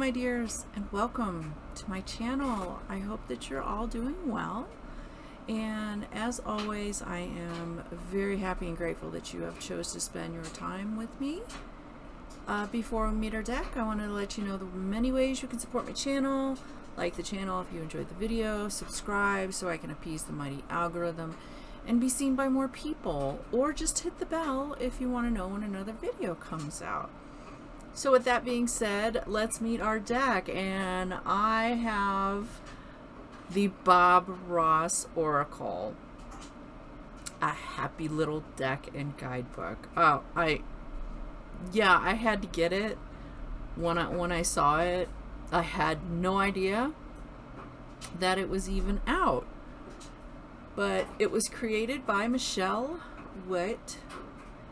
my dears, and welcome to my channel. I hope that you're all doing well, and as always I am very happy and grateful that you have chose to spend your time with me. Before we meet our deck, I wanted to let you know the many ways you can support my channel. Like the channel if you enjoyed the video, subscribe so I can appease the mighty algorithm and be seen by more people, or just hit the bell if you want to know when another video comes out. So with that being said, let's meet our deck, and I have the Bob Ross Oracle, a happy little deck and guidebook. Oh, I had to get it when I saw it. I had no idea that it was even out, but it was created by Michelle Witte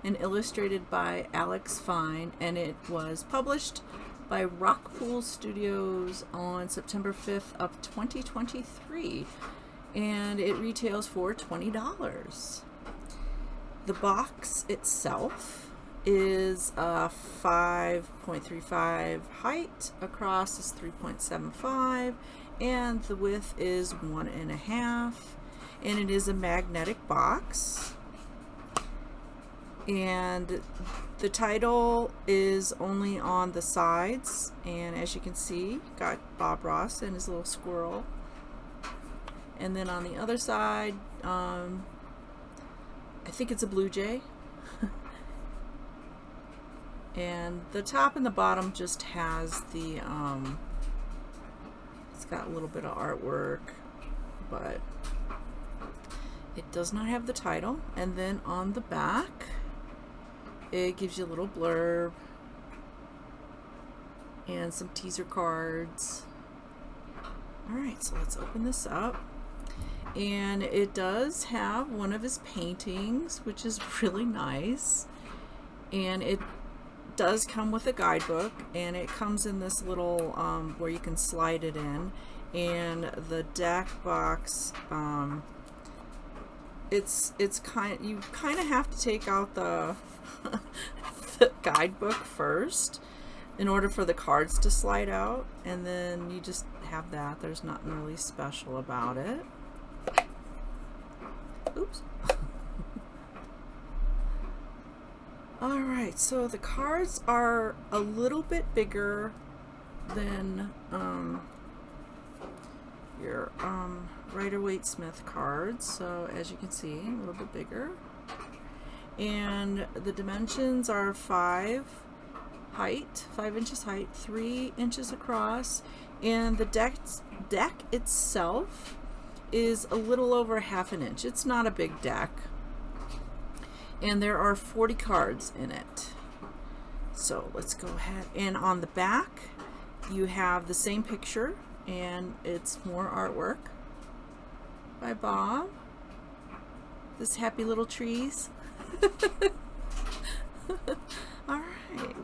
and illustrated by Alex Fine, and it was published by Rockpool Studios on September 5th of 2023, and it retails for $20. The box itself is 5.35 height, across is 3.75, and the width is 1.5, and it is a magnetic box. And the title is only on the sides, and as you can see, got Bob Ross and his little squirrel. And then on the other side, I think it's a blue jay. And the top and the bottom just has the it's got a little bit of artwork, but it does not have the title. And then on the back, it gives you a little blurb and some teaser cards. Alright, so let's open this up. And it does have one of his paintings, which is really nice. And it does come with a guidebook, and it comes in this little where you can slide it in. And the deck box, it's you kind of have to take out the the guidebook first in order for the cards to slide out, and then you just have that. There's nothing really special about it. Oops. Alright, so the cards are a little bit bigger than your Rider-Waite-Smith cards, so as you can see, a little bit bigger. And the dimensions are 5 inches height, 3 inches across, and the deck itself is a little over ½ an inch. It's not a big deck, and there are 40 cards in it. So let's go ahead, and on the back you have the same picture, and it's more artwork by Bob. This happy little trees. Alright,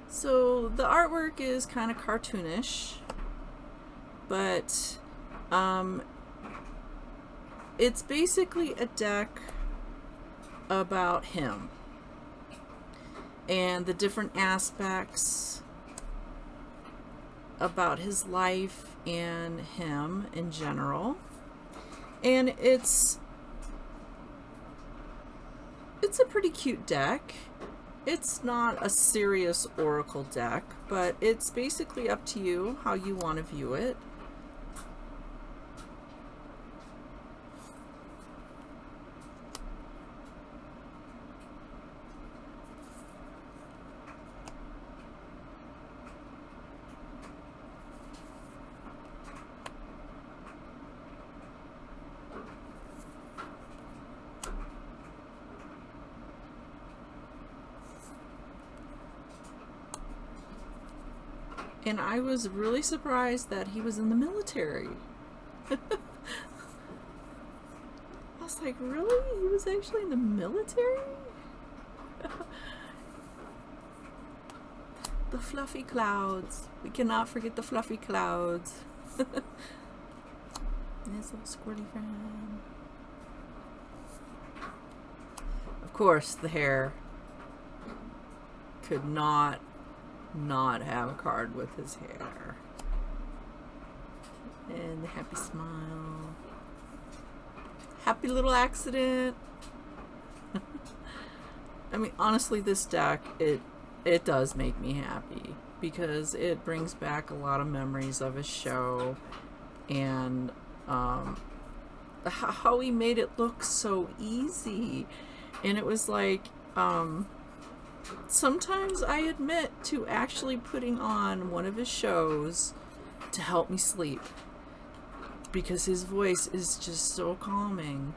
so the artwork is kind of cartoonish, but it's basically a deck about him and the different aspects about his life and him in general. And it's a pretty cute deck. It's not a serious oracle deck, but it's basically up to you how you want to view it. And I was really surprised that he was in the military. I was like, really? He was actually in the military? The fluffy clouds. We cannot forget the fluffy clouds. And his little squirty friend. Of course, the hair. could not have a card with his hair. And the happy smile. Happy little accident. I mean, honestly, this deck, it does make me happy because it brings back a lot of memories of his show, and how he made it look so easy. And it was like, sometimes I admit to actually putting on one of his shows to help me sleep because his voice is just so calming.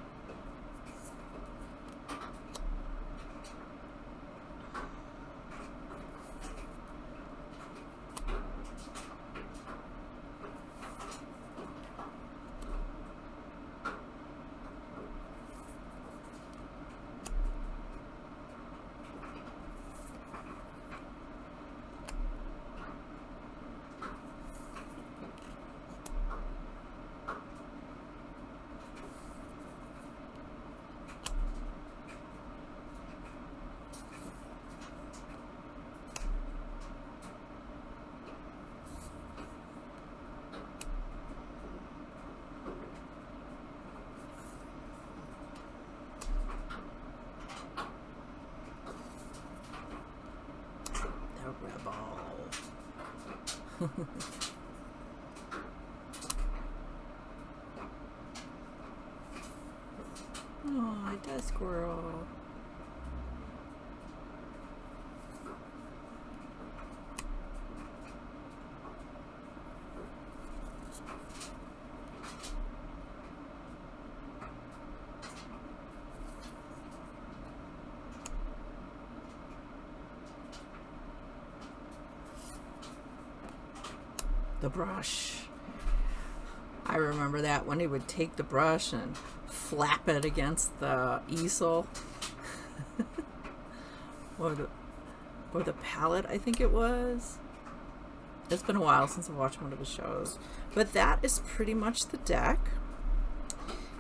Oh, it does, squirrel. The brush. I remember that when he would take the brush and flap it against the easel. or the palette, I think it was. It's been a while since I watched one of his shows. But that is pretty much the deck.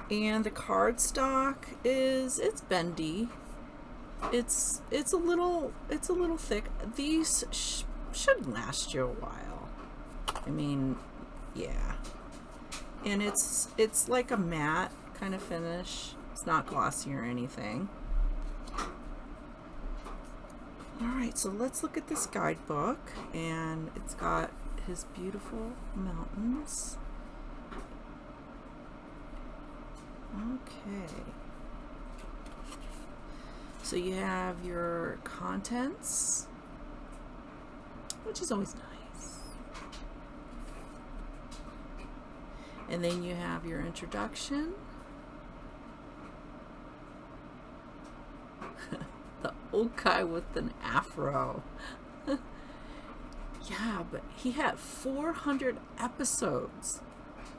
And the cardstock it's bendy. It's a little thick. These should last you a while. I mean, yeah. And it's like a matte kind of finish. It's not glossy or anything. Alright, so let's look at this guidebook. And it's got his beautiful mountains. Okay. So you have your contents, which is always nice. And then you have your introduction. The old guy with an afro. Yeah, but he had 400 episodes.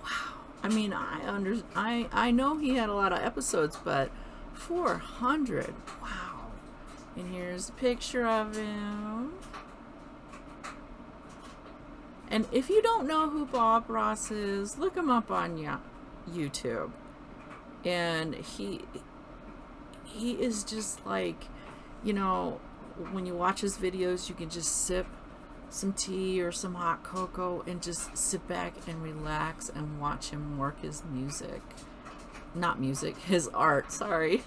Wow. I mean, I know he had a lot of episodes, but 400. Wow. And here's a picture of him. And if you don't know who Bob Ross is, look him up on YouTube. And he is just like, you know, when you watch his videos, you can just sip some tea or some hot cocoa and just sit back and relax and watch him work his music. Not music, his art, sorry.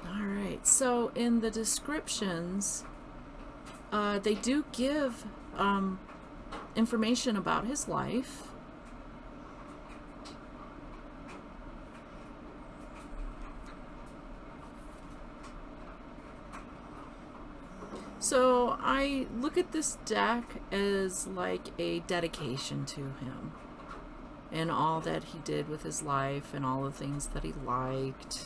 All right, so in the descriptions, they do give information about his life. So I look at this deck as like a dedication to him and all that he did with his life and all the things that he liked.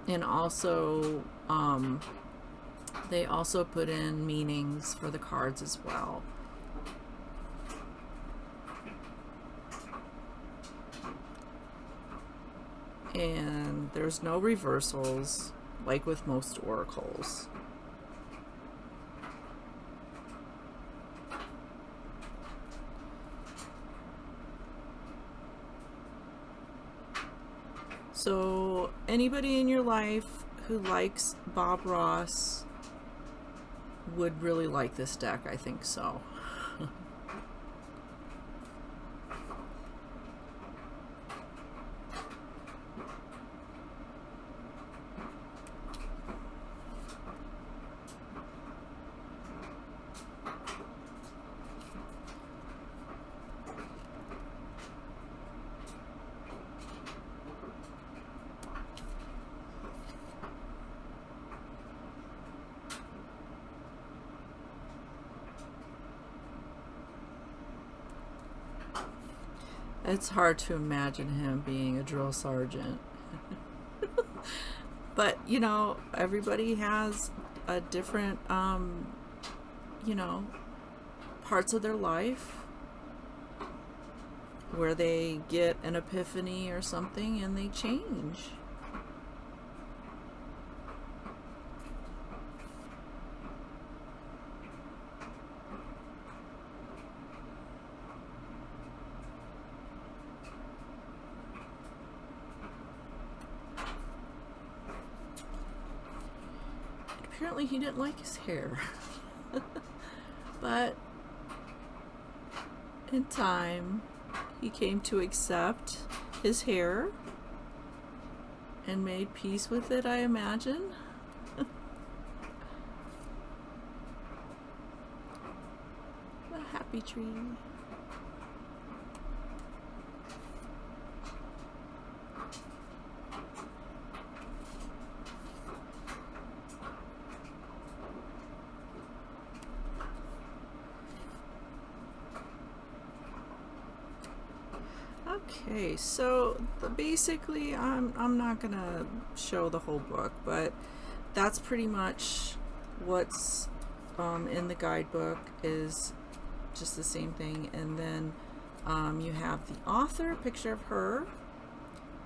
And also, they also put in meanings for the cards as well. And there's no reversals, like with most oracles. So anybody in your life who likes Bob Ross would really like this deck, I think so. It's hard to imagine him being a drill sergeant. But, you know, everybody has a different, you know, parts of their life where they get an epiphany or something and they change. Apparently he didn't like his hair. But in time he came to accept his hair and made peace with it, I imagine. A happy tree. Okay, so basically I'm not gonna show the whole book, but that's pretty much what's in the guidebook, is just the same thing. And then you have the author, a picture of her,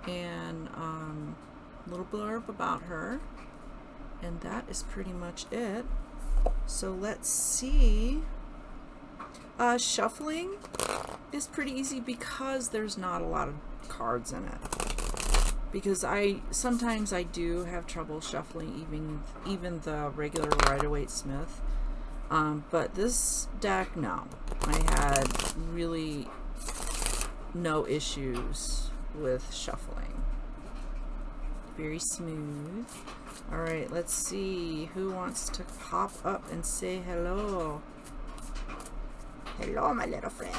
and a little blurb about her, and that is pretty much it. So let's see. Shuffling is pretty easy because there's not a lot of cards in it. Because sometimes I do have trouble shuffling even the regular Rider-Waite Smith. But this deck, no. I had really no issues with shuffling. Very smooth. Alright, let's see who wants to pop up and say hello. Hello, my little friend.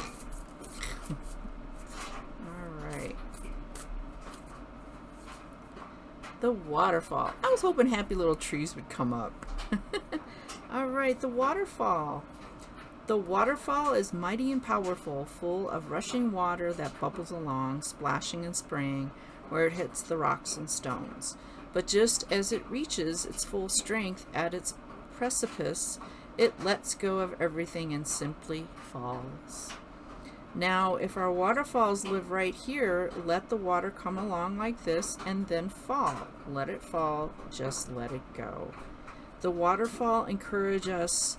Alright. The waterfall. I was hoping happy little trees would come up. Alright, the waterfall. The waterfall is mighty and powerful, full of rushing water that bubbles along, splashing and spraying where it hits the rocks and stones. But just as it reaches its full strength at its precipice, it lets go of everything and simply falls. Now, if our waterfalls live right here, let the water come along like this and then fall. Let it fall, just let it go. The waterfall encourages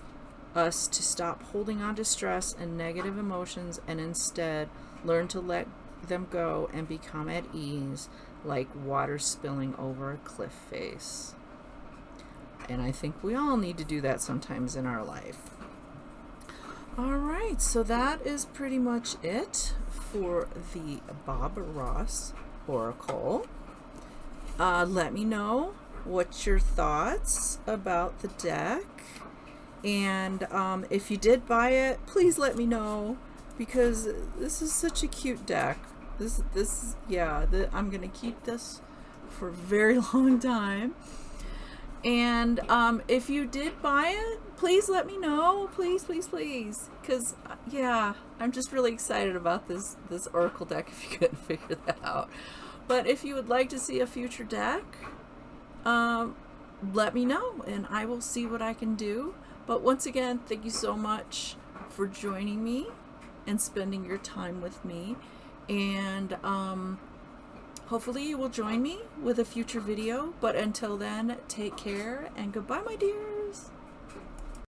us to stop holding on to stress and negative emotions and instead learn to let them go and become at ease, like water spilling over a cliff face. And I think we all need to do that sometimes in our life. Alright, so that is pretty much it for the Bob Ross Oracle. Let me know what's your thoughts about the deck. And if you did buy it, please let me know, because this is such a cute deck. I'm going to keep this for a very long time. And if you did buy it, please let me know. Please, please, please. Because, yeah, I'm just really excited about this Oracle deck, if you couldn't figure that out. But if you would like to see a future deck, let me know, and I will see what I can do. But once again, thank you so much for joining me and spending your time with me. And hopefully you will join me with a future video. But until then, take care and goodbye, my dear.